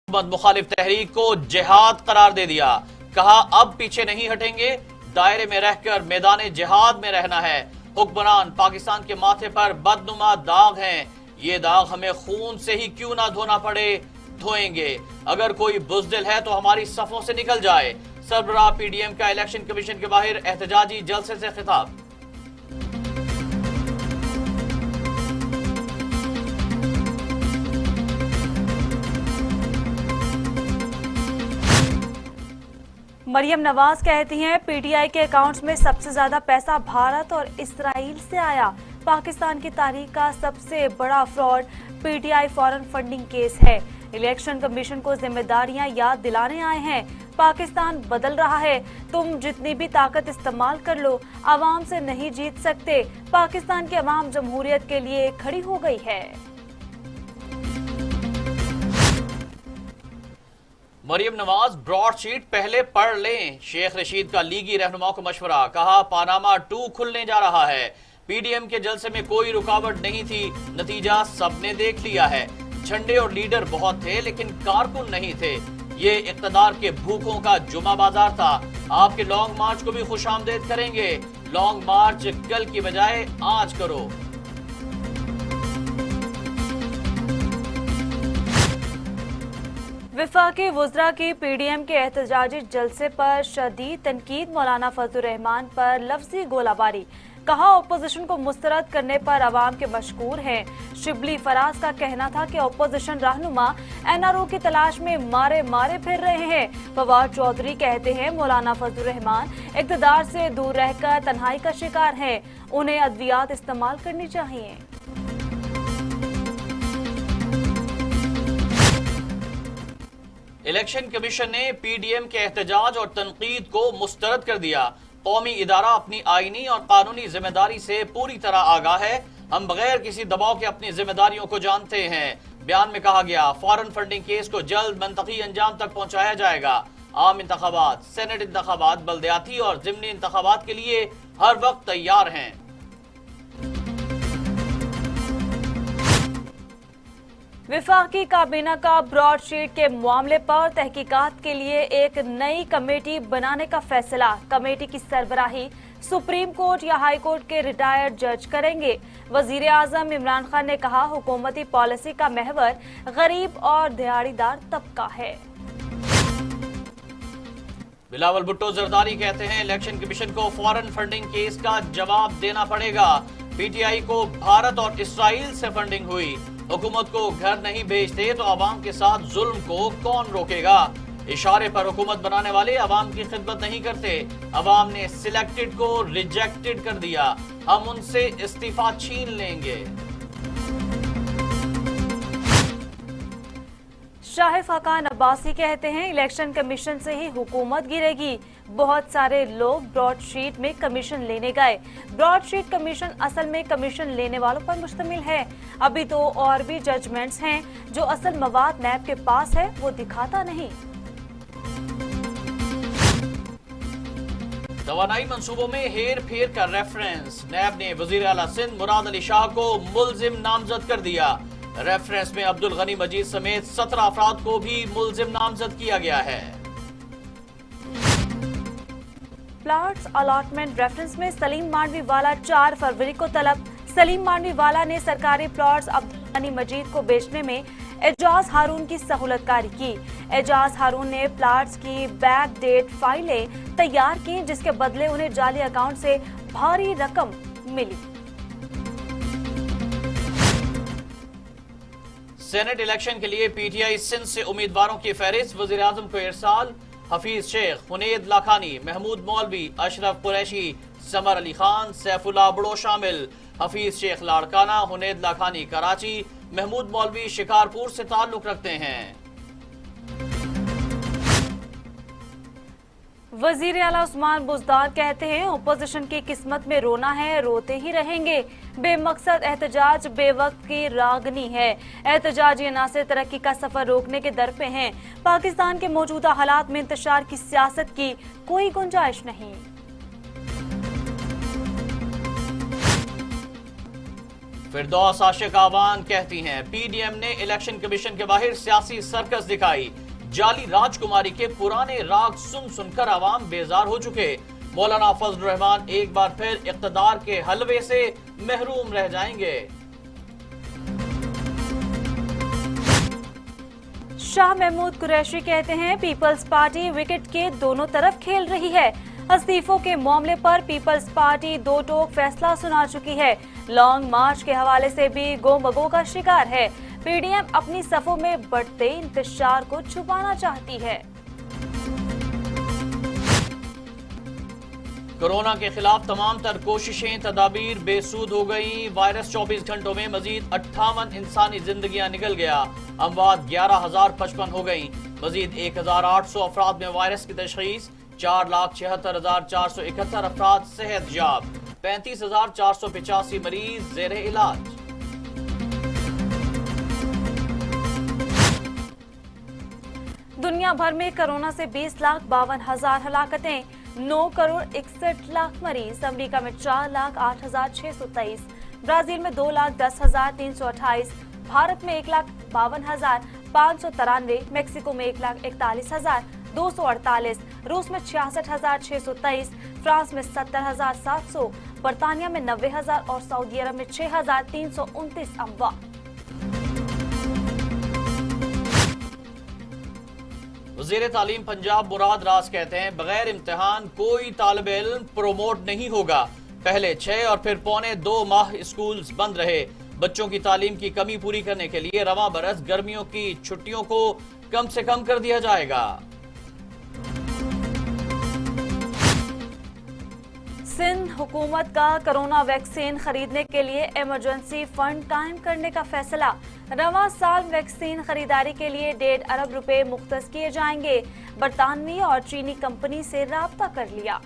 मुखालिफ तहरीक को जिहाद करार दे दिया। कहा अब पीछे नहीं हटेंगे, दायरे में रहकर मैदान जिहाद में रहना है। हुक्मरान पाकिस्तान के माथे पर बदनुमा दाग हैं, ये दाग हमें खून से ही क्यों ना धोना पड़े, धोएंगे। अगर कोई बुज़दिल है तो हमारी सफों से निकल जाए। सरबराह पीडीएम का इलेक्शन कमीशन के बाहर एहतजाजी जलसे से खिताब। मरियम नवाज कहती हैं पीटीआई के अकाउंट्स में सबसे ज्यादा पैसा भारत और इस्राइल से आया। पाकिस्तान की तारीख का सबसे बड़ा fraud PTI foreign funding case है। इलेक्शन कमीशन को जिम्मेदारियां याद दिलाने आए हैं। पाकिस्तान बदल रहा है, तुम जितनी भी ताकत इस्तेमाल कर लो, आवाम से नहीं जीत सकते। पाकिस्तान की आवाम जमहूरियत के लिए खड़ी हो गई है। मरियम नवाज ब्रॉडशीट पहले पढ़ लें, शेख रशीद का लीगी रहनुमा को मशवरा। कहा पानामा 2 खुलने जा रहा है। पीडीएम के जलसे में कोई रुकावट नहीं थी, नतीजा सबने देख लिया है। झंडे और लीडर बहुत थे लेकिन कारकुन नहीं थे। ये इक्तदार के भूखों का जुमा बाजार था। आपके लॉन्ग मार्च को भी खुशामदेद करेंगे। लॉन्ग मार्च कल की बजाय आज करो। विफाकी वुज़रा की पीडीएम के एहतजाजी जलसे पर शदीद तनकीद। मौलाना फजलुर रहमान पर लफ्जी गोलाबारी। कहा ओपोजिशन को मुस्तरद करने पर अवाम के मशकूर हैं। शिबली फराज का कहना था कि ओपोजिशन रहनुमा एनआरओ की तलाश में मारे मारे फिर रहे हैं। फवाद चौधरी कहते हैं मौलाना फजलुर रहमान इक़्तिदार से दूर रहकर तन्हाई का शिकार हैं, उन्हें अद्वियात इस्तेमाल करनी चाहिए। इलेक्शन कमीशन ने पीडीएम के एहतजाज और तनकीद को मुस्तरद कर दिया। कौमी इदारा अपनी आईनी और कानूनी जिम्मेदारी से पूरी तरह आगाह है। हम बगैर किसी दबाव के अपनी जिम्मेदारियों को जानते हैं। बयान में कहा गया फॉरेन फंडिंग केस को जल्द मंतकी अंजाम तक पहुंचाया जाएगा। आम इंतखाबात, सेनेट इंतखाबात, बल्दियाती और जिमनी इंतखाबात के लिए हर वक्त तैयार हैं। विफाकी काबीना का ब्रॉडशीट के मामले पर तहकीकात के लिए एक नई कमेटी बनाने का फैसला। कमेटी की सरबराही सुप्रीम कोर्ट या हाई कोर्ट के रिटायर्ड जज करेंगे। वजीर आजम इमरान खान ने कहा हुकूमती पॉलिसी का महवर गरीब और दिहाड़ीदार तबका है। बिलावल भुट्टो जरदारी कहते हैं इलेक्शन कमीशन को फॉरेन फंडिंग केस का जवाब देना पड़ेगा। पीटीआई को भारत और इसराइल से फंडिंग हुई। हुकूमत को घर नहीं भेजते तो अवाम के साथ जुल्म को कौन रोकेगा। इशारे पर हुकूमत बनाने वाले अवाम की खिदमत नहीं करते। अवाम ने सिलेक्टेड को रिजेक्टेड कर दिया, हम उनसे इस्तीफा छीन लेंगे। शाहिद खाकान अब्बासी कहते हैं इलेक्शन कमीशन से ही हुकूमत गिरेगी। बहुत सारे लोग ब्रॉडशीट में कमीशन लेने गए। ब्रॉडशीट कमीशन असल में कमीशन लेने वालों पर मुश्तमिल है। अभी तो और भी जजमेंट्स हैं जो असल मवाद नैब के पास है वो दिखाता नहीं। तवानाई मंसूबों में हेर फेर का रेफरेंस। नैब ने वजीर आला सिंध मुराद अली शाह को मुल्जिम नामजद कर दिया। रेफरेंस में अब्दुल गनी मजीद समेत 17 अफराद को भी मुल्जिम नामजद किया गया है। प्लॉट्स अलॉटमेंट रेफरेंस में सलीम मांडवी वाला 4 फरवरी को तलब। सलीम मांडवी वाला ने सरकारी प्लॉट्स अब्दुल गनी मजीद को बेचने में एजाज हारून की सहूलतकारी की। एजाज हारून ने प्लॉट्स की बैक डेट फाइलें तैयार की जिसके बदले उन्हें जाली अकाउंट से भारी रकम मिली। सेनेट इलेक्शन के लिए पीटीआई सिंध से उम्मीदवारों की फहरिस्त वजीर आजम को इरसाल। हफीज शेख, हुनैद लाखानी, महमूद मौलवी, अशरफ कुरैशी, समर अली खान, सैफुल्लाह बड़ो शामिल। हफीज शेख लाड़काना, हुनैद लाखानी कराची, महमूद मौलवी शिकारपुर से ताल्लुक रखते हैं। वजीर आला उस्मान बुज़दार कहते हैं ओपोजिशन की किस्मत में रोना है, रोते ही रहेंगे। बेमकसद एहतजाज बेवक्त की रागनी है। एहतजाजी अनासर तरक्की का सफर रोकने के दर पे हैं। पाकिस्तान के मौजूदा हालात में इंतशार की सियासत की कोई गुंजाइश नहीं। फिरदौस आशिक आवान कहती हैं, पीडीएम ने इलेक्शन कमीशन के बाहर सियासी सर्कस दिखाई। जाली राजकुमारी के पुराने राग सुन सुनकर आवाम बेजार हो चुके। मौलाना फजल रहमान एक बार फिर इख्तदार के हलवे से महरूम रह जाएंगे। शाह महमूद कुरैशी कहते हैं, पीपल्स पार्टी विकेट के दोनों तरफ खेल रही है। इस्तीफों के मामले पर पीपल्स पार्टी दो टोक फैसला सुना चुकी है। लॉन्ग मार्च के हवाले से भी गोमगो का शिकार है। पीडीएम अपनी सफों में बढ़ते इंतशार को छुपाना चाहती है। कोरोना के खिलाफ तमाम तर कोशिशें तदाबीर बेसूद हो गई। वायरस 24 घंटों में मजीद 58 इंसानी जिंदगियां निकल गया। अमवात 11,055 हो गई। मजीद 1,800 अफराद में वायरस की तशखीस। 4,76,471 अफराद सेहत याब। 35,485 मरीज जेर इलाज। दुनिया भर में कोरोना से 20,52,000 हलाकतें, 9,61,00,000 मरीज। अमेरिका में 4,08,623, ब्राजील में 2,10,328, भारत में 1,52,593, मेक्सिको में 1,41,248, रूस में 66,623, फ्रांस में 70,700, बर्तानिया में 90,000 और सऊदी अरब में 6,329 अमवात। वज़ीर तालीम पंजाब मुराद राज कहते हैं, बगैर इम्तिहान कोई तालिब इल्म प्रोमोट नहीं होगा। पहले 6 और फिर 2.25 माह स्कूल्स बंद रहे। बच्चों की तालीम की कमी पूरी करने के लिए रवा बरस गर्मियों की छुट्टियों को कम से कम कर दिया जाएगा। सिंध हुकूमत का कोरोना वैक्सीन खरीदने के लिए इमरजेंसी फंड कायम करने का फैसला। रवा साल वैक्सीन खरीदारी के लिए 1.5 अरब रुपए मुख्तस किए जाएंगे। बरतानवी और चीनी कंपनी से राब्ता कर लिया।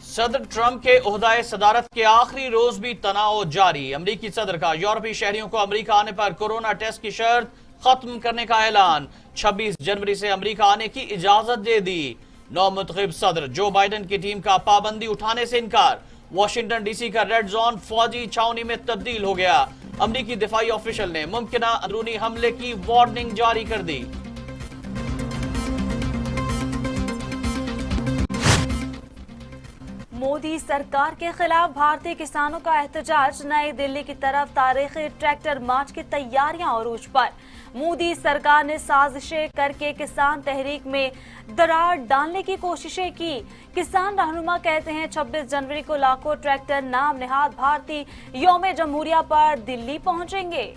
सदर ट्रंप के ओहदाए सदारत के आखिरी रोज भी तनाव जारी। अमरीकी सदर का यूरोपीय शहरियों को अमरीका आने पर कोरोना टेस्ट की शर्त खत्म करने का ऐलान। 26 जनवरी से अमरीका आने की इजाजत दे दी। नौमुतखिब सदर जो बाइडन की टीम का पाबंदी उठाने से इनकार। वाशिंगटन डीसी का रेड जोन फौजी छावनी में तब्दील हो गया। अमरीकी दिफाई ऑफिशियल ने मुमकिना अंदरूनी हमले की वार्निंग जारी कर दी। मोदी सरकार के खिलाफ भारतीय किसानों का एहतजाज। नई दिल्ली की तरफ तारीखी ट्रैक्टर मार्च की तैयारियां अरूज पर। मोदी सरकार ने साजिशें करके किसान तहरीक में दरार डालने की कोशिशें की। किसान रहनुमा कहते हैं, 26 जनवरी को लाखों ट्रैक्टर नाम निहाद भारतीय यौम जमहूरिया पर दिल्ली पहुंचेंगे।